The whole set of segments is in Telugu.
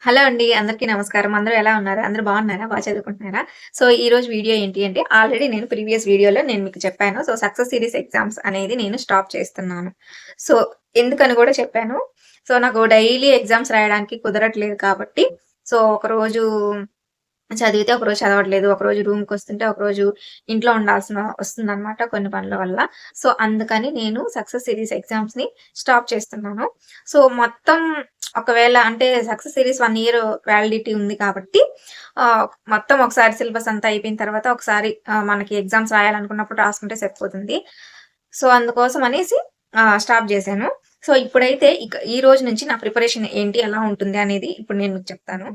హలో అండి. అందరికీ నమస్కారం. అందరూ ఎలా ఉన్నారు? అందరూ బాగున్నారా? చదువుకుంటున్నారా? సో, ఈరోజు వీడియో ఏంటి అంటే ఆల్రెడీ నేను ప్రీవియస్ వీడియోలో నేను మీకు చెప్పాను. సో, సక్సెస్ సీరీస్ ఎగ్జామ్స్ అనేది నేను స్టాప్ చేస్తున్నాను. సో, ఎందుకని గూడా చెప్పాను. సో, నాకు డైలీ ఎగ్జామ్స్ రాయడానికి కుదరట్లేదు కాబట్టి, సో, ఒకరోజు చదివితే ఒకరోజు చదవట్లేదు. ఒకరోజు రూమ్‌కొస్తుంటే, ఒకరోజు ఇంట్లో వస్తుందనమాట కొన్ని పనుల వల్ల. సో, అందుకని నేను సక్సెస్ సీరీస్ ఎగ్జామ్స్‌ని స్టాప్ చేస్తున్నాను. సో, మొత్తం ఒకవేళ అంటే సక్సెస్ సీరీస్ 1 ఇయర్ వ్యాలిడిటీ ఉంది కాబట్టి మొత్తం ఒకసారి సిలబస్ అంతా అయిపోయిన తర్వాత ఒకసారి మనకి ఎగ్జామ్స్ రాయాలనుకున్నప్పుడు రాసుకుంటే సరిపోతుంది. సో, అందుకోసం అనేసి స్టాప్ జేశాను. సో, ఇప్పుడైతే ఈ రోజు నుంచి నా ప్రిపరేషన్ ఏంటి? ఎలా ఉంటుంది? అనేది ఇప్పుడు నేను మీకు చెప్తాను.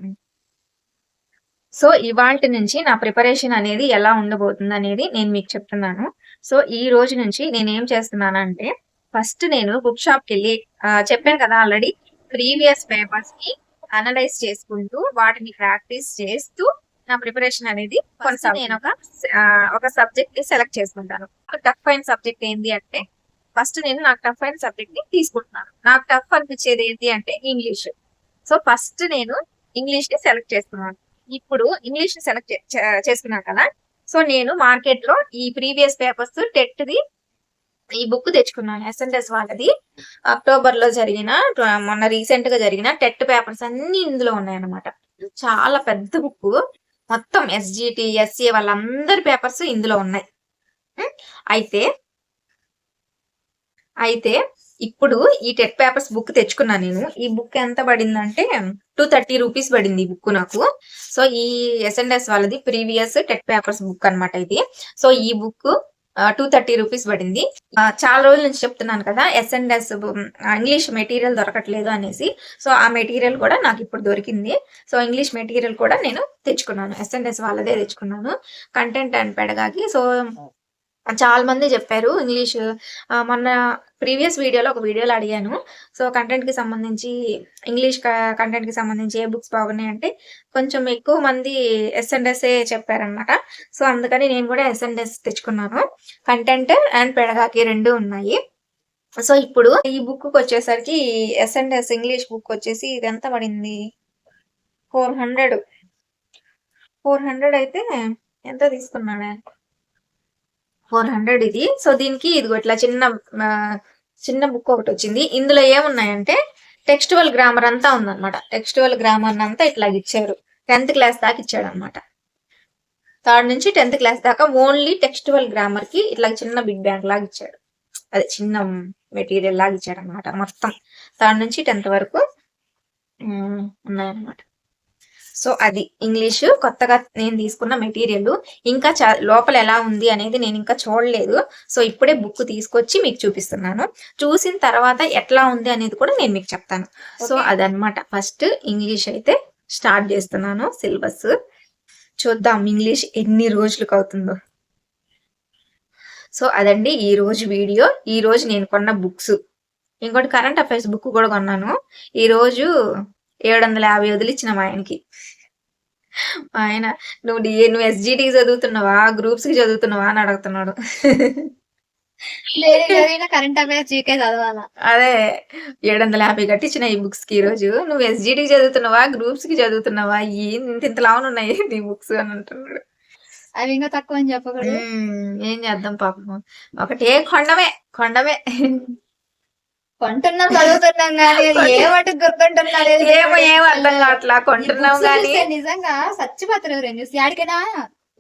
సో, ఇవాల్టి నుంచి నా ప్రిపరేషన్ అనేది ఎలా ఉండబోతుందనేది నేను మీకు చెప్తున్నాను. సో, ఈ రోజు నుంచి నేనేం చేస్తున్నానంటే, ఫస్ట్ నేను బుక్ షాప్‌కెళ్ళి చెప్పాను కదా ఆల్రెడీ ప్రీవియస్ పేపర్స్‌ని అనలైజ్ చేసుకుంటూ, వాటిని ప్రాక్టీస్ చేస్తూ, నా ప్రిపరేషన్ అనేది ఒక సబ్జెక్ట్‌ని సెలెక్ట్ చేసుకుంటాను. టఫ్ అయిన సబ్జెక్ట్ ఏంది అంటే, ఫస్ట్ నేను నాకు టఫ్ అయిన సబ్జెక్ట్‌ని తీసుకుంటున్నాను. నాకు టఫ్ అనిపించేది ఏంటి అంటే ఇంగ్లీష్. సో, ఫస్ట్ నేను ఇంగ్లీష్‌ని సెలెక్ట్ చేసుకున్నాను. ఇప్పుడు ఇంగ్లీష్‌ని సెలెక్ట్ చేసుకున్నాను కదా! సో, నేను మార్కెట్‌లో ఈ ప్రీవియస్ పేపర్స్ టెట్‌ది ఈ బుక్ తెచ్చుకున్నాను. ఎస్ఎన్‌ఎస్ వాళ్ళది. అక్టోబర్‌లో మొన్న రీసెంట్‌గా జరిగిన టెట్ పేపర్స్ అన్నీ ఇందులో ఉన్నాయన్నమాట. చాలా పెద్ద బుక్కు. మొత్తం ఎస్‌జీటీ, ఎస్‌ఏ వాళ్ళందరి పేపర్స్ ఇందులో ఉన్నాయి. అయితే ఇప్పుడు ఈ టెట్ పేపర్స్ బుక్ తెచ్చుకున్నా నేను. ఈ బుక్ ఎంత పడిందంటే 230 రూపీస్ పడింది ఈ బుక్ నాకు. సో, ఈ ఎస్ఎన్‌ఎస్ వాళ్ళది ప్రీవియస్ టెట్ పేపర్స్ బుక్ అనమాట ఇది. సో, ఈ బుక్ 230 రూపీస్ పడింది. చాలా రోజుల నుంచి చెప్తున్నాను కదా! ఎస్ఎన్‌ఎస్ ఇంగ్లీష్ మెటీరియల్ దొరకట్లేదు అనేసి. సో, ఆ మెటీరియల్ కూడా నాకు ఇప్పుడు దొరికింది. సో, ఇంగ్లీష్ మెటీరియల్ కూడా నేను తెచ్చుకున్నాను. ఎస్ఎన్‌ఎస్ వాళ్ళదే తెచ్చుకున్నాను. Content and పెడగాకి. సో, చాలా మంది చెప్పారు ఇంగ్లీష్ మొన్న ప్రీవియస్ వీడియోలో ఒక వీడియోలో అడిగాను. సో, కంటెంట్‌కి సంబంధించి ఇంగ్లీష్ కంటెంట్‌కి సంబంధించి ఏ బుక్స్ బాగున్నాయంటే కొంచెం ఎక్కువ మంది ఎస్ఎన్‌ఎస్సే చెప్పారనమాట. సో, అందుకని నేను కూడా ఎస్ఎన్‌ఎస్ తెచ్చుకున్నాను. కంటెంట్ అండ్ పెడగాకి 2 ఉన్నాయి. సో, ఇప్పుడు ఈ బుక్‌కొచ్చేసరికి ఎస్ఎన్‌ఎస్ ఇంగ్లీష్ బుక్ వచ్చేసి ఇది ఎంత పడింది? 400. 400 అయితే ఎంత తీసుకున్నాడే? 400 ఇది. సో, దీనికి ఇదిగో ఇట్లా చిన్న బుక్ ఒకటొచ్చింది. ఇందులో ఏమున్నాయంటే టెక్స్టువల్ గ్రామర్ అంతా ఉందన్నమాట. టెక్స్టువల్ గ్రామర్ అంతా ఇట్లాగిచ్చారు. 10th క్లాస్ దాకా ఇచ్చాడన్నమాట. 3rd నుంచి 10th క్లాస్ దాకా ఓన్లీ టెక్స్టువల్ గ్రామర్‌కి ఇట్లా చిన్న బిగ్ బ్యాంగ్ లాగా ఇచ్చాడు. అదే చిన్న మెటీరియల్ లాగా ఇచ్చాడన్నమాట. మొత్తం 3rd నుంచి 10th వరకు ఉన్నాయన్నమాట. సో, అది ఇంగ్లీషు కొత్తగా నేను తీసుకున్న మెటీరియల్. ఇంకా లోపల ఎలా ఉంది అనేది నేను ఇంకా చూడలేదు. సో, ఇప్పుడే బుక్ తీసుకొచ్చి మీకు చూపిస్తున్నాను. చూసిన తర్వాత ఎట్లా ఉంది అనేది కూడా నేను మీకు చెప్తాను. సో, అదనమాట. ఫస్ట్ ఇంగ్లీష్ అయితే స్టార్ట్ చేస్తున్నాను సిలబస్. చూద్దాం ఇంగ్లీష్ ఎన్ని రోజులకు అవుతుందో. సో, అదండి ఈ రోజు వీడియో. ఈ రోజు నేను కొన్న బుక్స్. ఇంకోటి కరెంట్ అఫైర్స్ బుక్ కూడా కొన్నాను. ఈరోజు 750 వదిలిచ్చిన మా ఆయనకి. ఆయన నువ్వు ఎస్‌జీటీకి చదువుతున్నావా? గ్రూప్స్‌కి చదువుతున్నావా? అని అడుగుతున్నాడు. కరెంట్ అఫైర్స్ జీకే చదవాలా? అదే 750 కట్టించిన ఈ బుక్స్‌కి ఈరోజు. నువ్వు ఎస్‌జీటీకి చదువుతున్నావా? గ్రూప్స్‌కి చదువుతున్నావా? ఇంత లావునున్నాయి నీ బుక్స్ అని అంటున్నాడు. అవి ఇంకా తక్కువ అని చెప్పకూడదు. ఏం చేద్దాం పాపం. ఒకటే కొండమే. కొంటున్నాం చదువుతున్నాం కానీ ఏ మటుకు గుర్తుంటున్నాడు ఏం అర్థం కావట్లా. కొంటున్నాం కానీ నిజంగా చచ్చిపోతారు రెండు చూసి యాడికైనా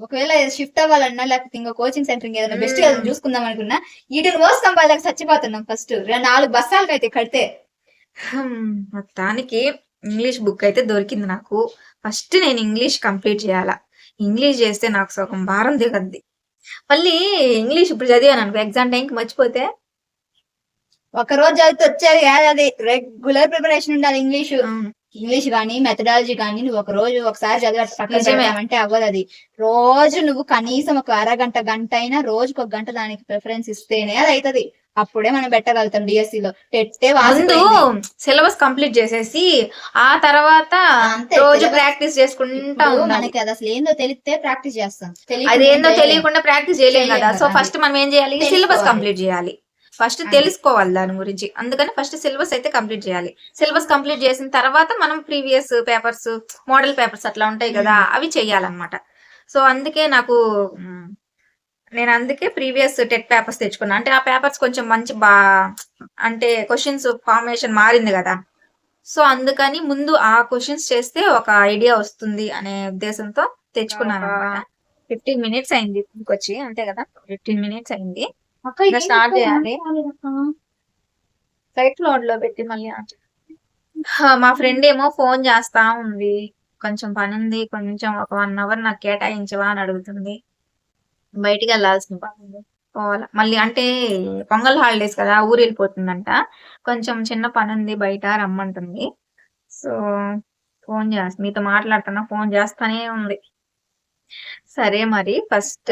ఒకవేళ షిఫ్ట్ అవ్వాలన్నా లేకపోతే ఇంకో కోచింగ్ సెంటర్ ఏదైనా బెస్ట్ చూసుకుందాం అనుకున్నా వీటిని మోసుకొని వాళ్ళకి చచ్చిపోతున్నాం. ఫస్ట్ 4 బస్సాలకి అయితే కడితే మొత్తానికి ఇంగ్లీష్ బుక్ అయితే దొరికింది నాకు. ఫస్ట్ నేను ఇంగ్లీష్ కంప్లీట్ చేయాలా. ఇంగ్లీష్ చేస్తే నాకు సగం భారం దిగద్ది. మళ్ళీ ఇంగ్లీష్ ఇప్పుడు చదివాను అనుకో ఎగ్జామ్ టైంకి మర్చిపోతే ఒక రోజు చదివితే వచ్చేది కాదు. అది రెగ్యులర్ ప్రిపరేషన్ ఉండాలి. ఇంగ్లీష్ కానీ మెథడాలజీ కానీ నువ్వు ఒక రోజు ఒకసారి చదివామంటే అవ్వదు. అది రోజు నువ్వు కనీసం ఒక అరగంట గంట అయినా రోజుకు 1 గంట దానికి ప్రిఫరెన్స్ ఇస్తేనే అది అవుతుంది. అప్పుడే మనం పెట్టగలుగుతాం డిఎస్సిలో. సిలబస్ కంప్లీట్ చేసేసి ఆ తర్వాత రోజు ప్రాక్టీస్ చేసుకుంటా మనకి అది అసలు ఏందో తెలిస్తే ప్రాక్టీస్ చేస్తాం. అదేందో తెలియకుండా ప్రాక్టీస్ చేయలేం కదా. సో ఫస్ట్ మనం ఏం చేయాలి? సిలబస్ కంప్లీట్ చేయాలి. ఫస్ట్ తెలుసుకోవాలి దాని గురించి. అందుకని ఫస్ట్ సిలబస్ అయితే కంప్లీట్ చేయాలి. సిలబస్ కంప్లీట్ చేసిన తర్వాత మనం ప్రీవియస్ పేపర్స్, మోడల్ పేపర్స్ అట్లా ఉంటాయి కదా, అవి చెయ్యాలన్నమాట. సో అందుకే నేను అందుకే ప్రీవియస్ టెట్ పేపర్స్ తెచ్చుకున్నా. అంటే ఆ పేపర్స్ కొంచెం మంచి అంటే క్వశ్చన్స్ ఫార్మేషన్ మారింది కదా, సో అందుకని ముందు ఆ క్వశ్చన్స్ చేస్తే ఒక ఐడియా వస్తుంది అనే ఉద్దేశంతో తెచ్చుకున్నాను అనమాట. 15 minutes అయింది ఇంకొచ్చి, అంతే కదా, 15 minutes అయింది. ఇంకా స్టార్ట్ చేయాలి. సైట్ లోడ్ లో పెట్టి మళ్ళీ మా ఫ్రెండ్ ఏమో ఫోన్ చేస్తా ఉంది, కొంచెం పని ఉంది, కొంచెం ఒక 1 hour నాకు కేటాయించవా అని అడుగుతుంది. బయటికి వెళ్ళాల్సిన పని ఉంది, పోవాలా మళ్ళీ. అంటే పొంగల్ హాలిడేస్ కదా, ఊరు వెళ్ళిపోతుందంట. కొంచెం చిన్న పని ఉంది, బయట రమ్మంటుంది. సో ఫోన్ చేస్తా, మీతో మాట్లాడుతున్నా, ఫోన్ చేస్తానే ఉంది. సరే మరి ఫస్ట్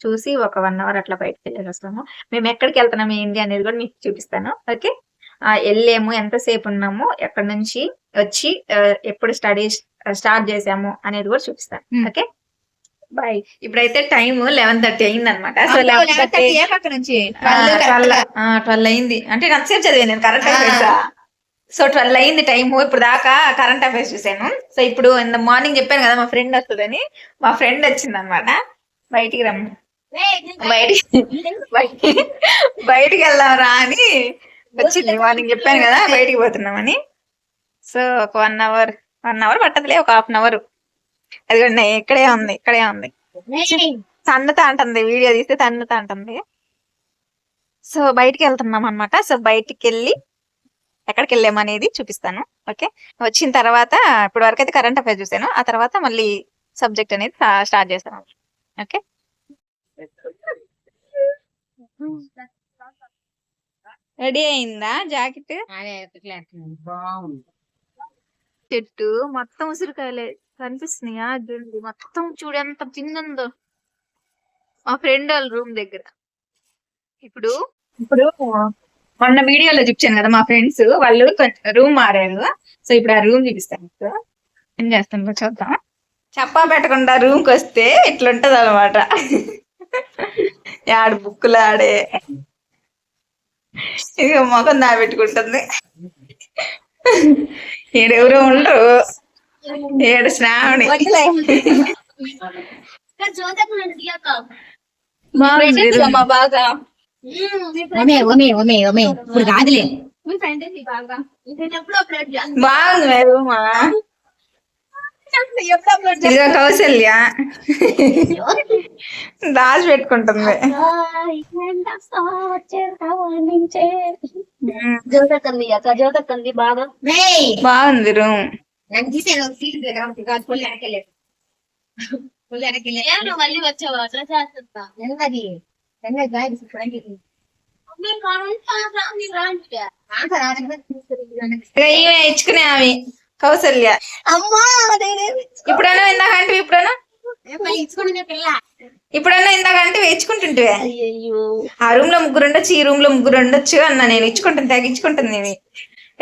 చూసి ఒక 1 hour అట్లా బయటకు వెళ్ళేసి వస్తాము. మేము ఎక్కడికి వెళ్తున్నాము ఏంటి అనేది కూడా మీకు చూపిస్తాను. ఓకే, వెళ్ళాము, ఎంతసేపు ఉన్నాము, ఎక్కడి నుంచి వచ్చి ఎప్పుడు స్టడీస్ స్టార్ట్ చేసాము అనేది కూడా చూపిస్తాను. Okay bye. ఇప్పుడైతే టైం 11:30 అయింది అనమాట. సో 12 అయింది. అంటే నచ్చే చదివాను నేను కరెంట్ అఫైర్స్. సో 12 అయింది టైము. ఇప్పుడు దాకా కరెంట్ అఫైర్స్ చూసాను. సో ఇప్పుడు మార్నింగ్ చెప్పాను కదా మా ఫ్రెండ్ వస్తుందని, మా ఫ్రెండ్ వచ్చింది అనమాట. బయటికి రమ్ము, బయటికి వెళ్దాం రా అని వచ్చింది. మార్నింగ్ చెప్పాను కదా బయటికి పోతున్నామని. సో ఒక 1 hour పట్టదులే, ఒక 1/2 hour. అది కూడా ఇక్కడే ఉంది. తన్నుతా అంటుంది, వీడియో తీస్తే తన్నుతా అంటుంది. సో బయటికి వెళ్తున్నాం అనమాట. సో బయటికి వెళ్ళి ఎక్కడికి వెళ్ళాము అనేది చూపిస్తాను. ఓకే, వచ్చిన తర్వాత ఇప్పుడు వరకు అయితే కరెంట్ అఫైర్స్ చూసాను, ఆ తర్వాత మళ్ళీ సబ్జెక్ట్ అనేది స్టార్ట్ చేస్తాను. ఓకే, రెడీ అయిందా జాకెట్? చెట్టు మొత్తం ఉసిరికాయలే కనిపిస్తున్నాయా? చూడండి మొత్తం, చూడు ఎంత చిన్నందో. మా ఫ్రెండ్ వాళ్ళ రూమ్ దగ్గర. ఇప్పుడు మొన్న వీడియోలో చూపించాను కదా, మా ఫ్రెండ్స్ వాళ్ళు రూమ్ మారారు. సో ఇప్పుడు ఆ రూమ్ చూపిస్తాను. ఏం చేస్తాను చూద్దాం. చెప్పా పెట్టకుండా రూమ్ కి వస్తే ఇట్లుంటది అనమాట. ఆడ బుక్కులు ఆడే, ఇక మొఖం పెట్టుకుంటుంది. ఈడెవరో ఉండరు, ఏడు శ్రావణి. బాగా ఇప్పుడు కాదులే, బాగుంది రూమా. ఇదిగో కౌసల్య దాచి పెట్టుకుంటుంది. బాగుంది రూమ్. మళ్ళీ వచ్చావా? ఇచ్చుకునే ఆమె కౌసల్య. ఇప్పుడైనా ఇందాకంటే ఇందాకంటే ఇచ్చుకుంటుంటే ఆ రూమ్ లో 3 ఉండొచ్చు, ఈ రూమ్ లో 3 ఉండొచ్చు అన్న. నేను ఇచ్చుకుంటాను, తెగించుకుంటుంది. నేను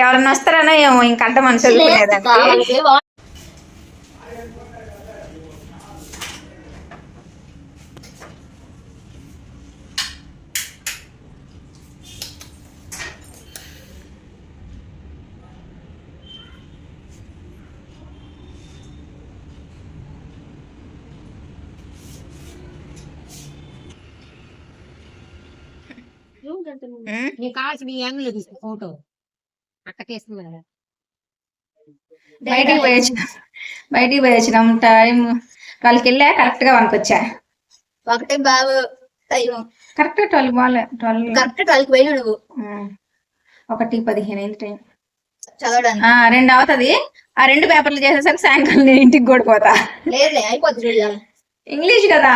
ఎవరన్నా వస్తారనో ఏమో ఇంకంట మనం చదువుకునేదానికి. నీకు కావాల్సిన యాంగిల్ తీసుకో ఫోటో. బయటికి పోయి వచ్చినాం. టైం 12కి వెళ్ళా, కరెక్ట్ గా 1కి వచ్చా. ఒకటే బాబు కరెక్ట్ 12 కరెక్ట్ 12కి పోయినా నువ్వు. 1:15 అయింది టైం చదవడానికి. 2 అవుతుంది. ఆ 2 పేపర్లు చేసేసరికి సాయంకాలం నేను ఇంటికి కూడా పోతా. లేదులే, అయిపోద్ది. ఇంగ్లీష్ కదా,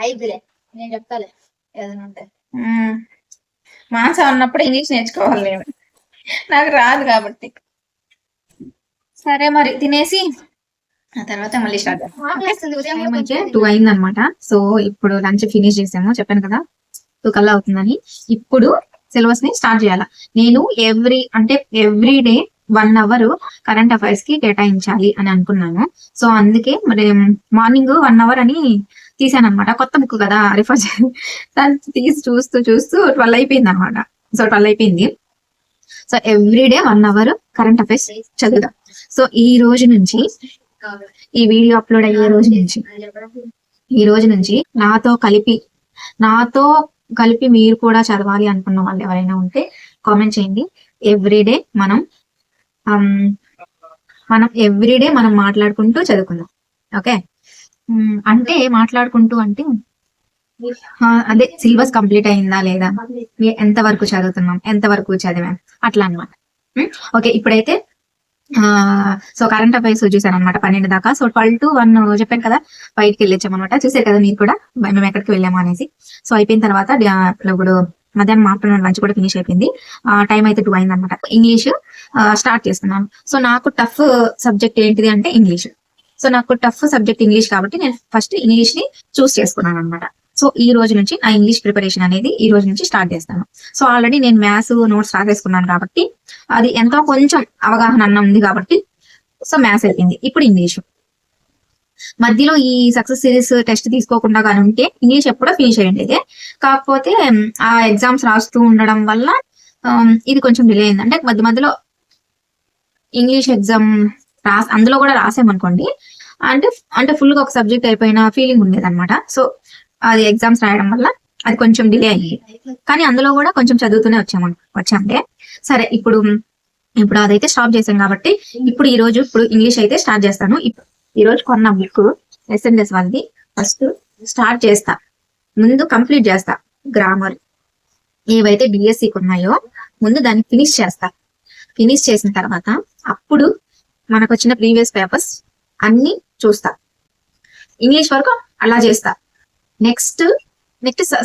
అయిద్దిలే, నేను చెప్తాలే ఏదైనా ఉంటే. మాస ఉన్నప్పుడు ఇంగ్లీష్ నేర్చుకోవాలి నేను, నాకు రాదు కాబట్టి. సరే మరి తినేసి ఆ తర్వాత మళ్ళీ స్టార్ట్ చేద్దాం. 2 అయింది అనమాట. సో ఇప్పుడు లంచ్ ఫినిష్ చేసాము, చెప్పాను కదా 2 కల్లా అవుతుందని. ఇప్పుడు సిలబస్ ని స్టార్ట్ చేయాలి. నేను every day 1 hour current affairs కి కేటాయించాలి అని అనుకున్నాను. సో అందుకే మరి మార్నింగ్ 1 hour అని తీసాను అనమాట. కొత్త బుక్ కదా రిఫర్ దాన్ని తీసి చూస్తూ 12 అయిపోయింది అనమాట. సో 12 అయిపోయింది. So everyday 1 hour current affairs చదువుదాం. సో ఈ రోజు నుంచి, ఈ వీడియో అప్లోడ్ అయ్యే ఈ రోజు నుంచి నాతో కలిపి మీరు కూడా చదవాలి అనుకున్న వాళ్ళు ఎవరైనా ఉంటే కామెంట్ చేయండి. ఎవ్రీడే మనం మాట్లాడుకుంటూ చదువుకుందాం. ఓకే, అంటే మాట్లాడుకుంటూ అంటే అదే సిలబస్ కంప్లీట్ అయిందా లేదా, ఎంత వరకు చదువుతున్నాం, ఎంత వరకు చదివాం, అట్లా అనమాట. ఓకే, ఇప్పుడైతే సో కరెంట్ అఫైర్స్ చూసాను అనమాట 12 దాకా. సో 12 to 1 చెప్పాను కదా, బయటికి వెళ్ళొచ్చామన్నమాట. చూసారు కదా మీరు కూడా మేము ఎక్కడికి వెళ్ళాము అనేసి. సో అయిపోయిన తర్వాత ఇప్పుడు మధ్యాహ్నం ఆఫ్టర్నూన్ లంచ్ కూడా ఫినిష్ అయిపోయింది. టైం అయితే 2 అయింది అనమాట. ఇంగ్లీష్ స్టార్ట్ చేస్తున్నాను. సో నాకు టఫ్ సబ్జెక్ట్ ఏంటిది అంటే ఇంగ్లీష్. సో నాకు టఫ్ సబ్జెక్ట్ ఇంగ్లీష్ కాబట్టి నేను ఫస్ట్ ఇంగ్లీష్ ని చూస్ చేసుకున్నాను అనమాట. సో ఈ రోజు నుంచి నా ఇంగ్లీష్ ప్రిపరేషన్ అనేది ఈ రోజు నుంచి స్టార్ట్ చేస్తాను. సో ఆల్రెడీ నేను మ్యాథ్స్ నోట్స్ రాసేసుకున్నాను కాబట్టి అది ఎంతో కొంచెం అవగాహన అన్న ఉంది కాబట్టి సో మ్యాథ్స్ అయిపోయింది. ఇప్పుడు ఇంగ్లీష్ మధ్యలో ఈ సక్సెస్ సిరీస్ టెస్ట్ తీసుకోకుండా కానీ ఉంటే ఇంగ్లీష్ ఎప్పుడో ఫినిష్ అయ్యేది. కాకపోతే ఆ ఎగ్జామ్స్ రాస్తూ ఉండడం వల్ల ఇది కొంచెం డిలే అయింది. అంటే మధ్యలో ఇంగ్లీష్ ఎగ్జామ్ అందులో కూడా రాసామనుకోండి, అంటే ఫుల్ గా ఒక సబ్జెక్ట్ అయిపోయిన ఫీలింగ్ ఉండేది అనమాట. సో అది ఎగ్జామ్స్ రాయడం వల్ల అది కొంచెం డిలే అయ్యింది. కానీ అందులో కూడా కొంచెం చదువుతూనే వచ్చామంటే సరే. ఇప్పుడు అదైతే స్టాప్ చేశాను కాబట్టి ఇప్పుడు ఇంగ్లీష్ అయితే స్టార్ట్ చేస్తాను. ఈ రోజు కొన్న బుక్ ఎస్ఎన్ఎస్ వాళ్ళది. ఫస్ట్ స్టార్ట్ చేస్తా, ముందు కంప్లీట్ చేస్తా. గ్రామర్ ఏవైతే డిఎస్సికి ఉన్నాయో ముందు దాన్ని ఫినిష్ చేస్తా. ఫినిష్ చేసిన తర్వాత అప్పుడు మనకు వచ్చిన ప్రీవియస్ పేపర్స్ అన్ని చూస్తా. ఇంగ్లీష్ వరకు అలా చేస్తా. నెక్స్ట్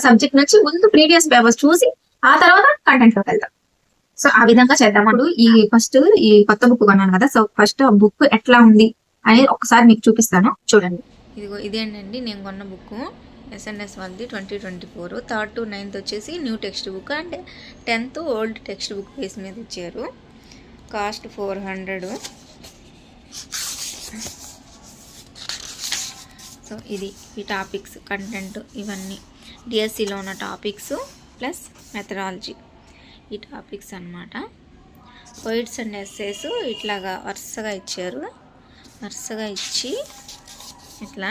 సబ్జెక్ట్ నుంచి ముందు ప్రీవియస్ పేపర్స్ చూసి ఆ తర్వాత కంటెంట్ లోకి వెళ్తాం. సో ఆ విధంగా చేద్దాం. అప్పుడు ఈ కొత్త బుక్ కొన్నాను కదా, సో ఫస్ట్ ఆ బుక్ ఎట్లా ఉంది అనేది ఒకసారి మీకు చూపిస్తాను, చూడండి. ఇదేంటండి నేను కొన్న బుక్ ఎస్ఎన్ఎస్ వాళ్ళది 2024. 3rd to 9th వచ్చేసి new text book and 10th old text book base మీద ఇచ్చారు. కాస్ట్ 400. సో ఇది ఈ టాపిక్స్ కంటెంట్ ఇవన్నీ డిఎస్సిలో ఉన్న టాపిక్స్ ప్లస్ మెథడాలజీ ఈ టాపిక్స్ అన్నమాట. పోయిట్స్ అండ్ ఎస్సేస్ ఇట్లాగా వరుసగా ఇచ్చారు. వరుసగా ఇచ్చి ఇట్లా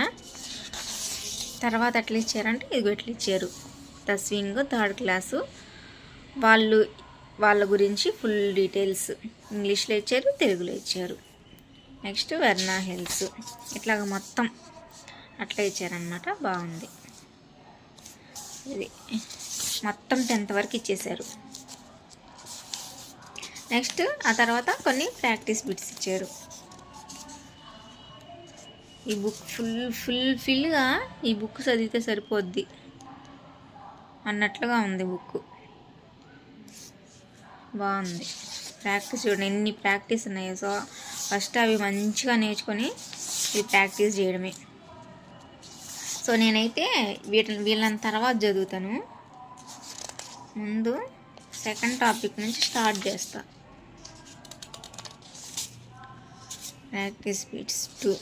తర్వాత ఎట్లా ఇచ్చారంటే ఇదిగో ఎట్లా ఇచ్చారు. ద స్వింగ్ 3rd క్లాసు వాళ్ళ గురించి ఫుల్ డీటెయిల్స్ ఇంగ్లీష్లో ఇచ్చారు, తెలుగులో ఇచ్చారు. నెక్స్ట్ వెర్నా హిల్స్ ఇట్లాగా మొత్తం అట్లా ఇచ్చారనమాట. బాగుంది. ఇది మొత్తం 10th వరకు ఇచ్చేసారు. నెక్స్ట్ ఆ తర్వాత కొన్ని ప్రాక్టీస్ బిట్స్ ఇచ్చారు. ఈ బుక్ ఫుల్గా ఈ బుక్ చదివితే సరిపోద్ది అన్నట్లుగా ఉంది బుక్. బాగుంది. ప్రాక్టీస్ చూడండి ఎన్ని ప్రాక్టీస్ ఉన్నాయో. సో ఫస్ట్ అవి మంచిగా నేర్చుకొని ఇవి ప్రాక్టీస్ చేయడమే. సో నేనైతే వీళ్ళని తర్వాత చదువుతాను. ముందు సెకండ్ టాపిక్ నుంచి స్టార్ట్ చేస్తా. ప్రాక్టీస్ బిట్స్ 2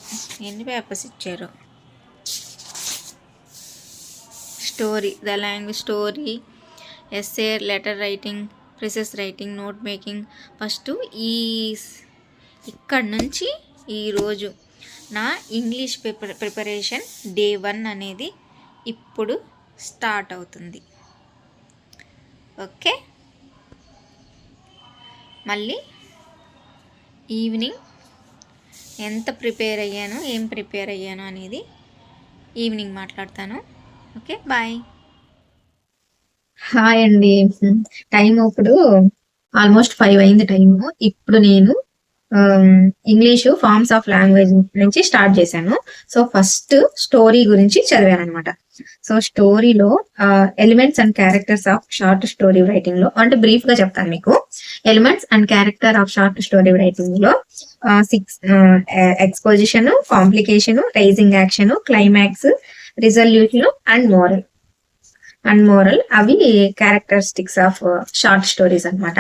ఎన్ని పేపర్స్ ఇచ్చారు. Story, the language story, essay, letter writing, prices writing, note making. First ఇక్కడ నుంచి ఈరోజు నా ఇంగ్లీష్ ప్రిపరేషన్ డే 1 అనేది ఇప్పుడు స్టార్ట్ అవుతుంది. ఓకే, మళ్ళీ ఈవినింగ్ ఎంత ప్రిపేర్ అయ్యాను, ఏం ప్రిపేర్ అయ్యాను అనేది ఈవినింగ్ మాట్లాడతాను. Okay, bye. హాయ్ అండి. టైం ఇప్పుడు ఆల్మోస్ట్ 5 అయింది టైము. ఇప్పుడు నేను ఇంగ్లీషు ఫార్మ్స్ ఆఫ్ లాంగ్వేజ్ నుంచి స్టార్ట్ చేశాను. సో ఫస్ట్ స్టోరీ గురించి చదివాను అనమాట. సో స్టోరీలో elements and characters of short story writing లో, అంటే బ్రీఫ్ గా చెప్తాను మీకు. Elements and character of short story writing లో 6 exposition, complication, rising action, climax, resolution and moral అవి క్యారెక్టరిస్టిక్స్ ఆఫ్ షార్ట్ స్టోరీస్ అన్నమాట.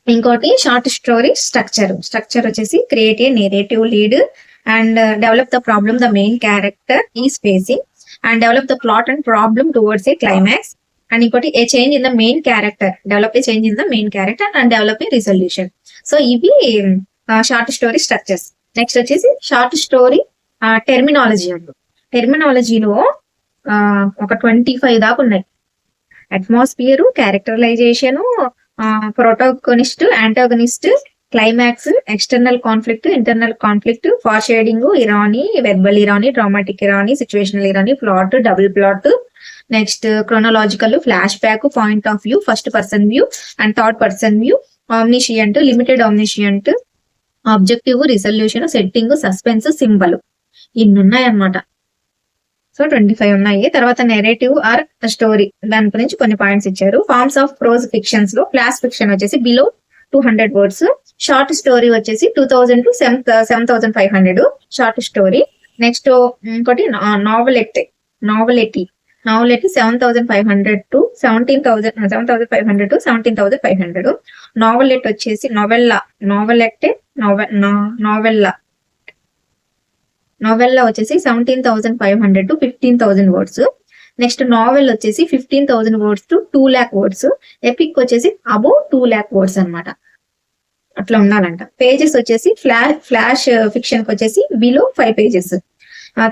ఇంకోటి షార్ట్ స్టోరీ స్ట్రక్చర్ వచ్చేసి create a narrative lead and develop the problem the main character is facing and develop the plot and problem towards a climax. And ఇంకోటి a change in the main character, develop a change in the main character and develop a resolution. So ఇవి షార్ట్ స్టోరీ స్ట్రక్చర్స్. నెక్స్ట్ వచ్చేసి షార్ట్ స్టోరీ టెర్మినాలజీ అండి. టెర్మినాలజీలో ఒక 25 దాకా ఉన్నాయి. Atmosphere, characterization, protagonist, antagonist, climax, external conflict, internal conflict, far shading, Irani, verbal Irani, dramatic Irani, situational Irani, plot, double flat, next chronological, flash back, point of view, first person view and third person view, omniscient, limited omniscient, objective, resolution, setting, suspense, symbol, ఇన్ని ఉన్నాయన్నమాట. సో 25 ఉన్నాయి. తర్వాత నెరేటివ్ ఆర్ స్టోరీ, దాని గురించి కొన్ని పాయింట్స్ ఇచ్చారు. ఫార్మ్స్ ఆఫ్ ప్రోజ్ ఫిక్షన్స్ లో క్లాస్ ఫిక్షన్ వచ్చేసి బిలో 200 వర్డ్స్, షార్ట్ స్టోరీ వచ్చేసి 2000 to 7500 షార్ట్ స్టోరీ. నెక్స్ట్ ఇంకోటి నావెలిటీ 7500 to 17,500. నావెలెట్ వచ్చేసి నోవెల్లా వచ్చేసి 17,500 to 15,000 వర్డ్స్. నెక్స్ట్ నావెల్ వచ్చేసి 15,000 words to 2 lakh words. Epic వచ్చేసి అబౌవ్ 2 lakh వర్డ్స్ అనమాట. అట్లా ఉండాలంట. పేజెస్ వచ్చేసి ఫ్లాష్ ఫిక్షన్ కి వచ్చేసి బిలో 5 pages.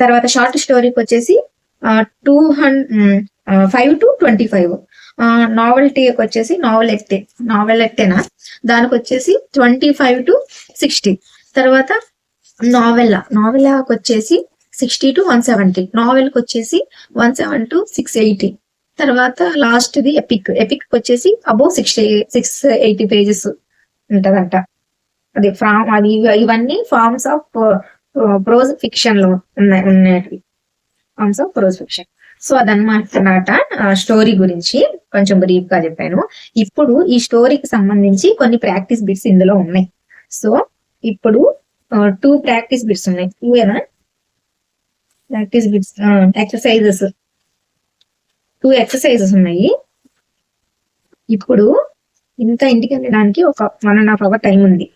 తర్వాత షార్ట్ స్టోరీకి వచ్చేసి 5 to 25. నావెల్టీకి వచ్చేసి నావెలెట్టేనా దానికి వచ్చేసి 25 to 60. తర్వాత నావెల్లాకి వచ్చేసి 60 to 170. నావెల్ కి వచ్చేసి 170 to 680. తర్వాత లాస్ట్ ది ఎపిక్ వచ్చేసి అబౌవ్ 680 pages ఉంటదంట. అది ఇవన్నీ ఫార్మ్స్ ఆఫ్ ప్రోజ్ ఫిక్షన్ లో ఉన్నాయి forms of prose fiction. So అదనమాట స్టోరీ గురించి కొంచెం బ్రీఫ్ గా చెప్పాను. ఇప్పుడు ఈ స్టోరీకి సంబంధించి కొన్ని ప్రాక్టీస్ బిట్స్ ఇందులో ఉన్నాయి. సో ఇప్పుడు 2 ప్రాక్టీస్ బిట్స్ ఉన్నాయి. 2 ప్రాక్టీస్ బిట్స్ ఎక్సర్సైజెస్ 2 ఎక్సర్సైజెస్ ఉన్నాయి. ఇప్పుడు ఇంటికి వెళ్ళడానికి ఒక 1.5 hour టైం ఉంది.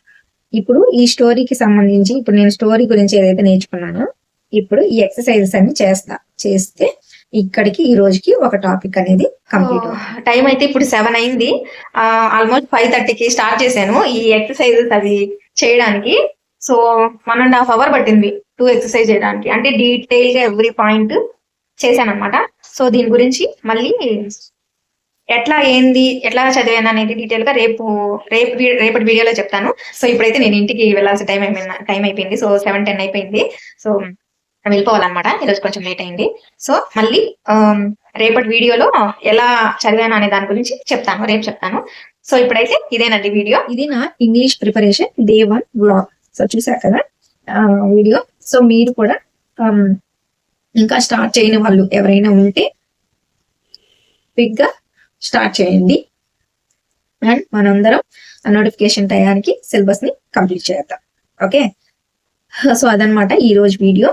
ఇప్పుడు ఈ స్టోరీకి సంబంధించి ఇప్పుడు నేను స్టోరీ గురించి ఏదైతే నేర్చుకున్నానో ఇప్పుడు ఈ ఎక్సర్సైజెస్ అన్ని చేస్తే ఇక్కడికి ఈ రోజుకి ఒక టాపిక్ అనేది కంప్లీట్. టైం అయితే ఇప్పుడు 7 అయింది. ఆల్మోస్ట్ 5:30కి స్టార్ట్ చేశాను ఈ ఎక్సర్సైజెస్ అవి చేయడానికి. సో 1.5 hour పట్టింది 2 ఎక్సర్సైజ్ చేయడానికి. అంటే డీటెయిల్ గా ఎవ్రీ పాయింట్ చేశాను అనమాట. సో దీని గురించి మళ్ళీ ఎట్లా చదివాను అనేది డీటెయిల్ గా రేపటి వీడియోలో చెప్తాను. సో ఇప్పుడైతే నేను ఇంటికి వెళ్ళాల్సిన టైం అయిపోయింది. సో 7:10 అయిపోయింది. సో వెళ్ళిపోవాలన్నమాట. ఈరోజు కొంచెం లేట్ అయింది. సో మళ్ళీ రేపటి వీడియోలో ఎలా చదివాను అనే దాని గురించి రేపు చెప్తాను. సో ఇప్పుడైతే ఇదేనండి వీడియో. ఇది నా English preparation Day 1 vlog. So చూసారు కదా వీడియో. సో మీరు కూడా ఇంకా స్టార్ట్ చేయని వాళ్ళు ఎవరైనా ఉంటే క్విక్ గా స్టార్ట్ చేయండి. అండ్ మనందరం నోటిఫికేషన్ టయానికి సిలబస్ ని కంప్లీట్ చేద్దాం. ఓకే. సో అదనమాట ఈ రోజు వీడియో.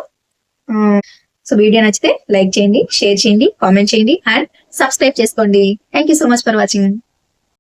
సో వీడియో నచ్చితే లైక్ చేయండి, షేర్ చేయండి, కామెంట్ చేయండి అండ్ సబ్స్క్రైబ్ చేసుకోండి. Thank you so much for watching.